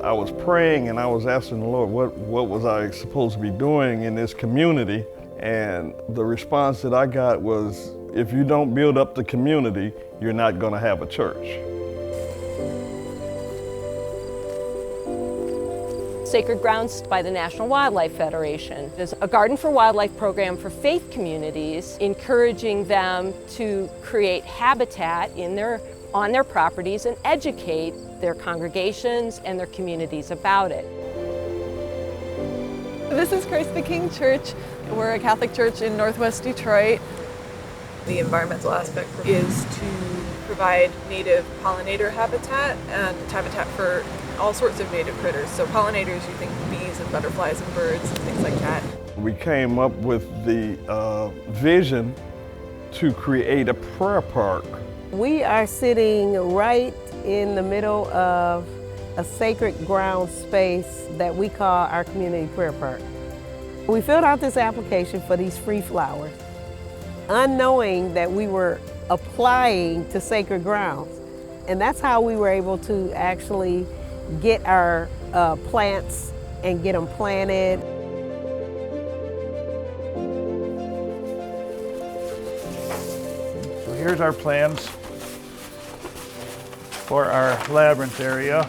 I was praying and I was asking the Lord, what was I supposed to be doing in this community? And the response that I got was, if you don't build up the community, you're not going to have a church. Sacred Grounds by the National Wildlife Federation is a Garden for Wildlife program for faith communities, encouraging them to create habitat on their properties and educate their congregations and their communities about it. This is Christ the King Church. We're a Catholic church in Northwest Detroit. The environmental aspect is to provide native pollinator habitat and habitat for all sorts of native critters. So pollinators, you think bees and butterflies and birds and things like that. We came up with the vision to create a prayer park. We are sitting right in the middle of a sacred ground space that we call our community prayer park. We filled out this application for these free flowers, unknowing that we were applying to sacred grounds. And that's how we were able to actually get our plants and get them planted. So here's our plans for our Labyrinth area.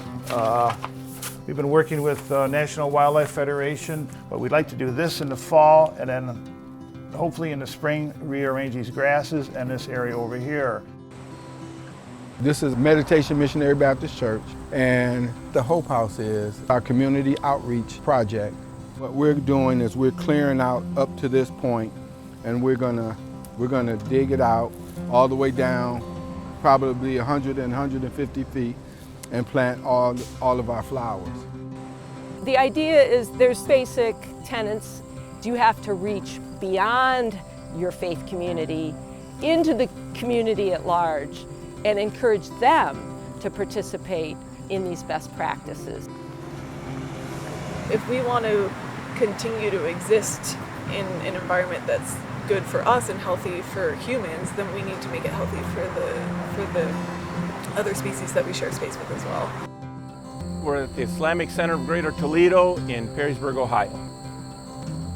We've been working with National Wildlife Federation, but we'd like to do this in the fall and then hopefully in the spring rearrange these grasses and this area over here. This is Meditation Missionary Baptist Church, and the Hope House is our community outreach project. What we're doing is we're clearing out up to this point, and we're gonna dig it out all the way down, probably 100 and 150 feet, and plant all of our flowers. The idea is there's basic tenets. You have to reach beyond your faith community into the community at large and encourage them to participate in these best practices. If we want to continue to exist in an environment that's good for us and healthy for humans, then we need to make it healthy for the other species that we share space with as well. We're at the Islamic Center of Greater Toledo in Perrysburg, Ohio.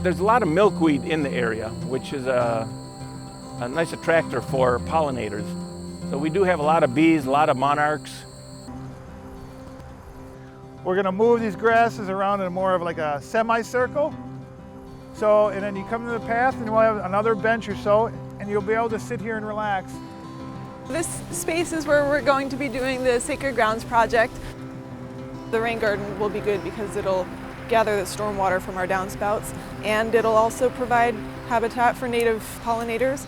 There's a lot of milkweed in the area, which is a nice attractor for pollinators. So we do have a lot of bees, a lot of monarchs. We're going to move these grasses around in more of like a semicircle. So, and then you come to the path and we'll have another bench or so, and you'll be able to sit here and relax. This space is where we're going to be doing the Sacred Grounds project. The rain garden will be good because it'll gather the stormwater from our downspouts, and it'll also provide habitat for native pollinators.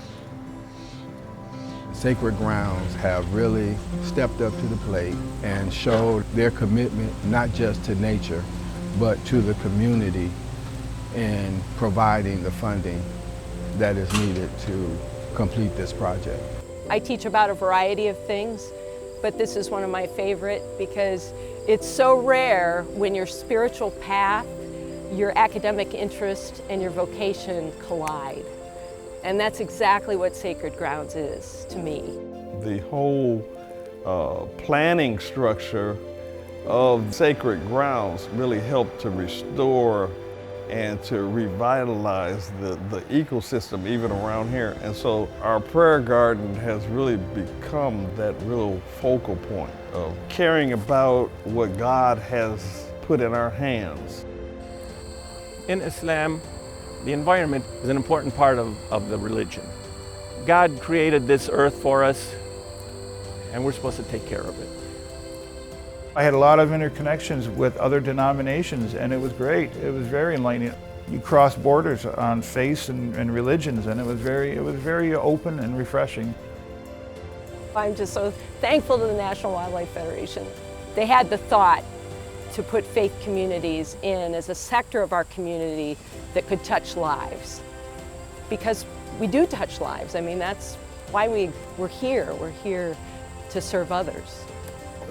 Sacred Grounds have really stepped up to the plate and showed their commitment not just to nature, but to the community in providing the funding that is needed to complete this project. I teach about a variety of things, but this is one of my favorite because it's so rare when your spiritual path, your academic interest, and your vocation collide. And that's exactly what Sacred Grounds is to me. The whole planning structure of Sacred Grounds really helped to restore and to revitalize the ecosystem even around here. And so our prayer garden has really become that real focal point of caring about what God has put in our hands. In Islam, the environment is an important part of the religion. God created this earth for us, and we're supposed to take care of it. I had a lot of interconnections with other denominations, and it was great. It was very enlightening. You cross borders on faiths and religions, and it was very open and refreshing. I'm just so thankful to the National Wildlife Federation. They had the thought to put faith communities in as a sector of our community that could touch lives. Because we do touch lives. I mean, that's why we're here. We're here to serve others.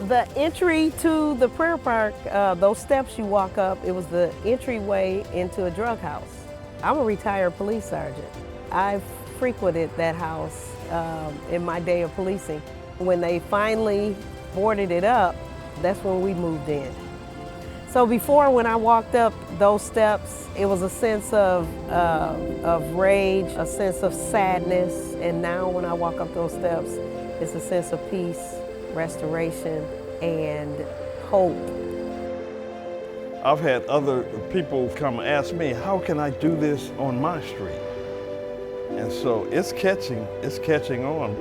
The entry to the prayer park, those steps you walk up, it was the entryway into a drug house. I'm a retired police sergeant. I've frequented that house in my day of policing. When they finally boarded it up, that's when we moved in. So before, when I walked up those steps, it was a sense of rage, a sense of sadness. And now when I walk up those steps, it's a sense of peace, restoration, and hope. I've had other people come ask me, how can I do this on my street? And so it's catching on.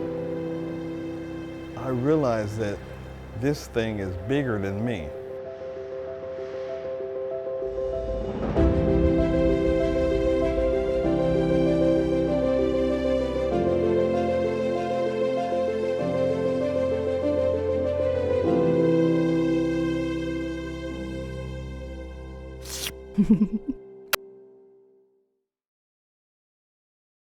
I realize that this thing is bigger than me.